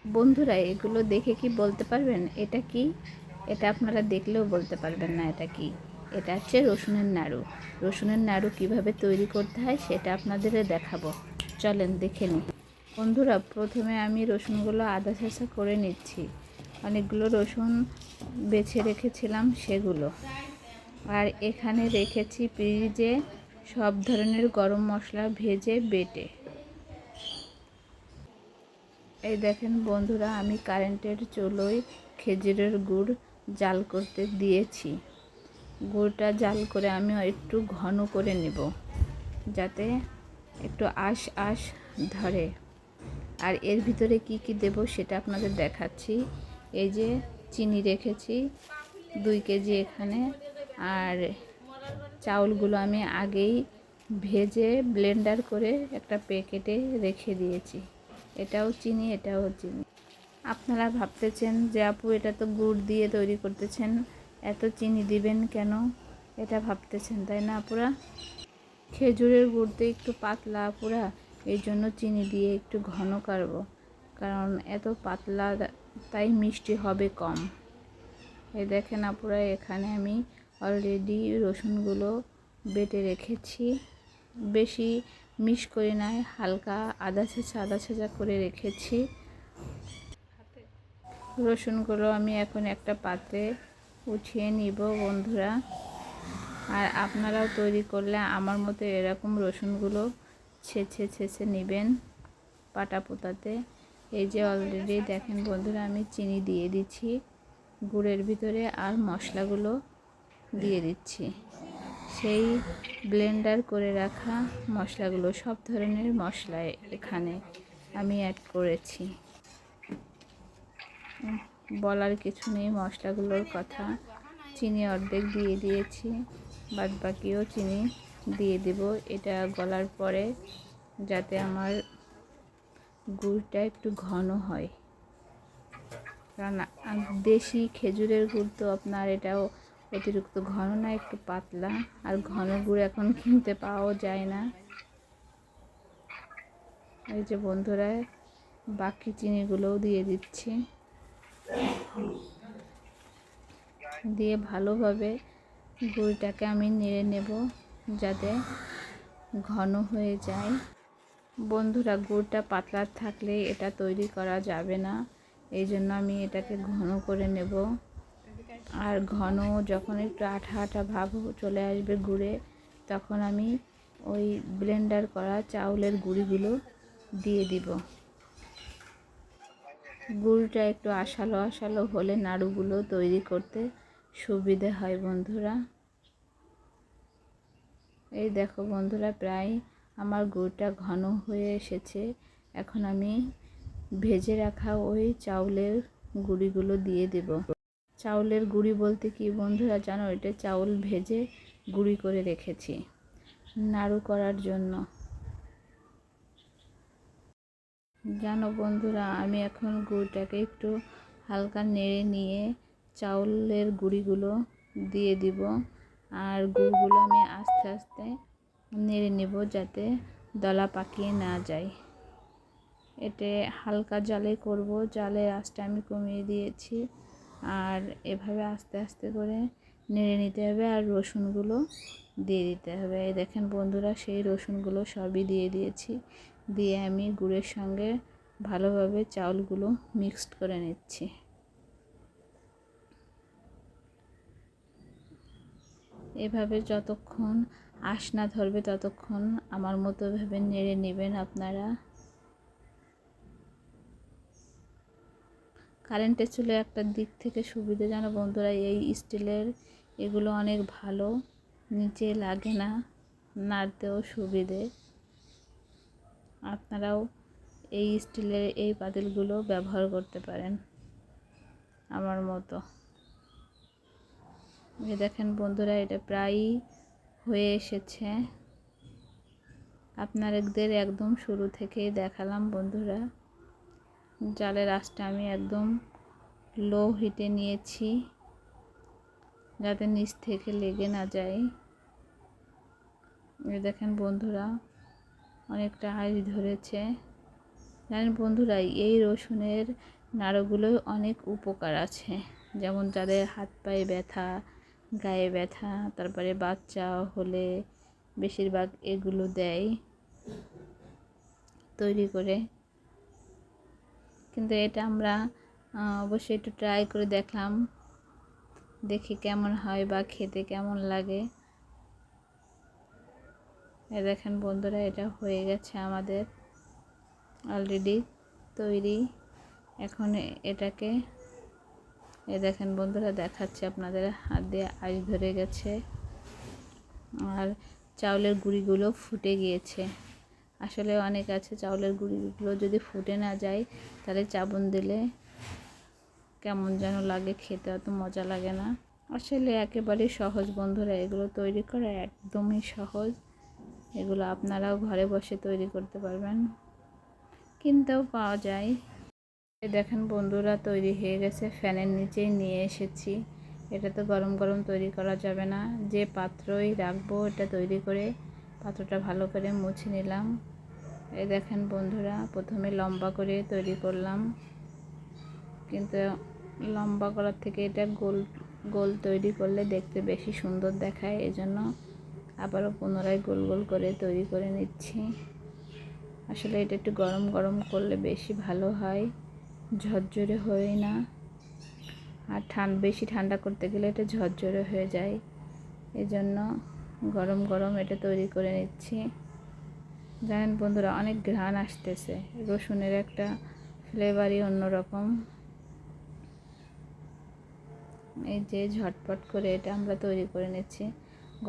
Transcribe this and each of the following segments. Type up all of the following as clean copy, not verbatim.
বন্ধুরা, এগুলো দেখে কি বলতে পারবেন এটা কি? এটা আপনারা দেখলেও বলতে পারবেন না এটা কি। এটা হচ্ছে রসুনের নাড়ু। রসুনের নাড়ু কিভাবে তৈরি করতে হয় সেটা আপনাদের দেখাবো। চলেন দেখে নিই। বন্ধুরা, প্রথমে আমি রসুনগুলো আধা ছেঁচা করে নিচ্ছি। অনেকগুলো রসুন বেছে রেখেছিলাম সেগুলো। আর এখানে রেখেছি ফ্রিজে সব ধরনের গরম মশলা ভেজে বেটে। এই দেখেন বন্ধুরা, আমি কারেন্টের চুলোয় খেজুরের গুড় জাল করতে দিয়েছি। গুড়টা জাল করে আমি একটু ঘন করে নেব, যাতে একটু আঁশ আঁশ ধরে। আর এর ভিতরে কি কি দেব সেটা আপনাদের দেখাচ্ছি। এই যে চিনি রেখেছি 2 কেজি এখানে। আর চাউলগুলো আমি আগেই ভেজে ব্লেন্ডার করে একটা প্যাকেটে রেখে দিয়েছি। এটাও চিনি, এটাও চিনি। আপনারা ভাবতেছেন যে আপু এটা তো গুড় দিয়ে তৈরি করতেছেন, এত চিনি দিবেন কেন? এটা ভাবতেছেন তাই না আপুরা? খেজুরের গুড় তো একটু পাতলা আপুরা, এই জন্য চিনি দিয়ে একটু ঘন করব, কারণ এত পাতলা তাই মিষ্টি হবে কম। এই দেখেন আপুরা, এখানে আমি অলরেডি রসুনগুলো বেটে রেখেছি। বেশি মিশ করে নাই, হালকা আদা ছেঁচা করে রেখেছি। রসুনগুলো আমি এখন একটা পাত্রে উঠিয়ে নিব বন্ধুরা। আর আপনারাও তৈরি করলে আমার মতো এরকম রসুনগুলো ছেঁচে নেবেন পাটা পোতাতে। এই যে অলরেডি দেখেন বন্ধুরা, আমি চিনি দিয়ে দিচ্ছি গুড়ের ভিতরে আর মশলাগুলো দিয়ে দিচ্ছি। সেই ব্লেন্ডার করে রাখা মশলাগুলো, সব ধরনের মশলা এখানে আমি অ্যাড করেছি। বলার কিছু নেই মশলাগুলোর কথা। চিনি অর্ধেক দিয়ে দিয়েছি, বাদ বাকিও চিনি দিয়ে দেব এটা গলার পরে, যাতে আমার গুড়টা একটু ঘন হয়। কারণ দেশি খেজুরের গুড় তো আপনার এটাও অতিরিক্ত ঘন না, একটু পাতলা। আর ঘন গুড় এখন কিনতে পাওয়া যায় না। এই যে বন্ধুরা, বাকি চিনিগুলোও দিয়ে দিচ্ছি। দিয়ে ভালোভাবে গুড়টাকে আমি নেড়ে নেব যাতে ঘন হয়ে যায়। বন্ধুরা, গুড়টা পাতলা থাকলে এটা তৈরি করা যাবে না, এই জন্য আমি এটাকে ঘন করে নেব। আর ঘন যখন একটু আঠা আঠা ভাব চলে আসবে গুড়ে, তখন আমি ওই ব্লেন্ডার করা চাউলের গুঁড়িগুলো দিয়ে দিব। গুড়টা একটু আঠালো আঠালো হলে নাড়ুগুলো তৈরি করতে সুবিধে হয় বন্ধুরা। এই দেখো বন্ধুরা, প্রায় আমার গুড়টা ঘন হয়ে এসেছে। এখন আমি ভেজে রাখা ওই চাউলের গুঁড়িগুলো দিয়ে দেব। চাউলের গুঁড়ি বলতে কি বন্ধুরা জানো? এটা চাউল ভেজে গুঁড়ি করে রেখেছি নাড়ু করার জন্য। জানো বন্ধুরা, আমি এখন গুড়টাকে একটু হালকা নেড়ে নিয়ে চাউলের গুঁড়িগুলো দিয়ে দিব। আর গুড়গুলো আমি আস্তে আস্তে নেড়ে নেব যাতে দলা পাকিয়ে না যায়। এতে হালকা জালে করব, জালের আঁচটা আমি কমিয়ে দিয়েছি। আর এভাবে আস্তে আস্তে করে নেড়ে নিতে হবে, আর রসুনগুলো দিয়ে দিতে হবে। এই দেখেন বন্ধুরা, সেই রসুনগুলো সবই দিয়ে দিয়েছি। দিয়ে আমি গুড়ের সঙ্গে ভালোভাবে চাউলগুলো মিক্সড করে নিচ্ছি। এভাবে যতক্ষণ আঁশ না ধরবে ততক্ষণ আমার মতো ভাবে নেড়ে নেবেন আপনারা। কারেন্টের চুলে একটা দিক থেকে সুবিধা জানো বন্ধুরা, এই স্টিলের এগুলো অনেক ভালো, নিচে লাগে না, নাড়তেও সুবিধে। আপনারাও এই স্টিলের এই পাতিলগুলো ব্যবহার করতে পারেন আমার মতো। এই দেখেন বন্ধুরা, এটা প্রায়ই হয়ে এসেছে। আপনাদের একদম শুরু থেকেই দেখালাম বন্ধুরা। জালের আঁচটা আমি একদম লো হিটে নিয়েছি যাতে নিচ থেকে লেগে না যায়। এই দেখেন বন্ধুরা, অনেকটা আঁচ ধরেছে। জানেন বন্ধুরা, এই রসুনের নাড়ুগুলোয় অনেক উপকার আছে। যেমন যাদের হাত পায়ে ব্যথা, গায়ে ব্যথা, তারপরে বাচ্চা হলে বেশিরভাগ এগুলো দেয় তৈরি করে। কিন্তু এটা আমরা অবশ্যই একটু ট্রাই করে দেখলাম, দেখি কেমন হয় বা খেতে কেমন লাগে। দেখেন বন্ধুরা, এটা হয়ে গেছে আমাদের অলরেডি তৈরি। এখন এটাকে দেখেন বন্ধুরা, দেখাচ্ছে আপনাদের, হাত দিয়ে আঁশ ধরে গেছে আর চাউলের গুঁড়িগুলো ফুটে গিয়েছে। আসলে অনেক আছে চাউলের গুঁড়িগুলো যদি ফুটে না যায় তাহলে চাবুন দিলে কেমন যেন লাগে, খেতে অত মজা লাগে না। আসলে একেবারেই সহজ বন্ধুরা, এগুলো তৈরি করা একদমই সহজ। এগুলো আপনারাও ঘরে বসে তৈরি করতে পারবেন, কিনতেও পাওয়া যায়। দেখেন বন্ধুরা, তৈরি হয়ে গেছে। ফ্যানের নিচেই নিয়ে এসেছি। এটা তো গরম গরম তৈরি করা যাবে না, যে পাত্রই রাখবো এটা তৈরি করে পাত্রটা ভালো করে মুছে নিলাম। এই দেখেন বন্ধুরা, প্রথমে লম্বা করে তৈরি করলাম, কিন্তু লম্বা করার থেকে এটা গোল গোল তৈরি করলে দেখতে বেশি সুন্দর দেখায়। এজন্য আবারও পুনরায় গোল গোল করে তৈরি করে নিচ্ছি। আসলে এটা একটু গরম গরম করলে বেশি ভালো হয়, ঝরঝরে হয় না। আর বেশি ঠান্ডা করতে গেলে এটা ঝরঝরে হয়ে যায়। এজন্য গরম গরম এটা তৈরি করে নিচ্ছি। জানেন বন্ধুরা, অনেক ঘ্রাণ আসতেছে, রসুনের একটা ফ্লেভারই অন্যরকম। এই যে ঝটপট করে এটা আমরা তৈরি করে নিচ্ছি।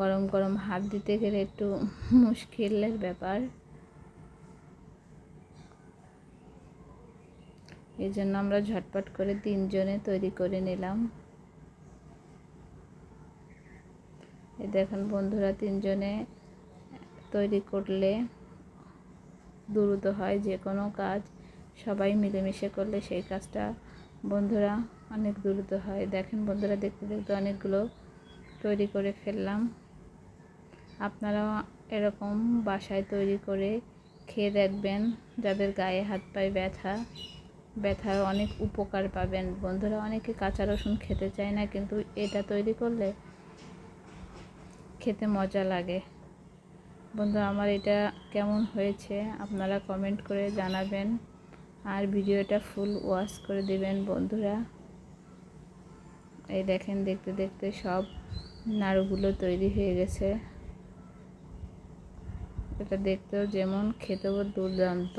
গরম গরম হাত দিতে গেলে একটু মুশকিলের ব্যাপার, এই জন্য আমরা ঝটপট করে 3 জনে তৈরি করে নিলাম। এই দেখেন বন্ধুরা, 3 জনে তৈরি করলে দ্রুত হয় যে কোনো কাজ। সবাই মিলেমিশে করলে সেই কাজটা বন্ধুরা অনেক দ্রুত হয়। দেখেন বন্ধুরা, দেখতে দেখতে অনেকগুলো তৈরি করে ফেললাম। আপনারাও এরকম বাসায় তৈরি করে খেয়ে দেখবেন। যাদের গায়ে হাত পায়ে ব্যথার অনেক উপকার পাবেন বন্ধুরা। অনেকে কাঁচা রসুন খেতে চায় না, কিন্তু এটা তৈরি করলে খেতে মজা লাগে। বন্ধুরা, আমার এটা কেমন হয়েছে আপনারা কমেন্ট করে জানাবেন, আর ভিডিওটা ফুল ওয়াচ করে দিবেন বন্ধুরা। এই দেখেন, দেখতে দেখতে সব নাড়ুগুলো তৈরি হয়ে গেছে। এটা দেখতেও যেমন, খেতেও দুর্দান্ত।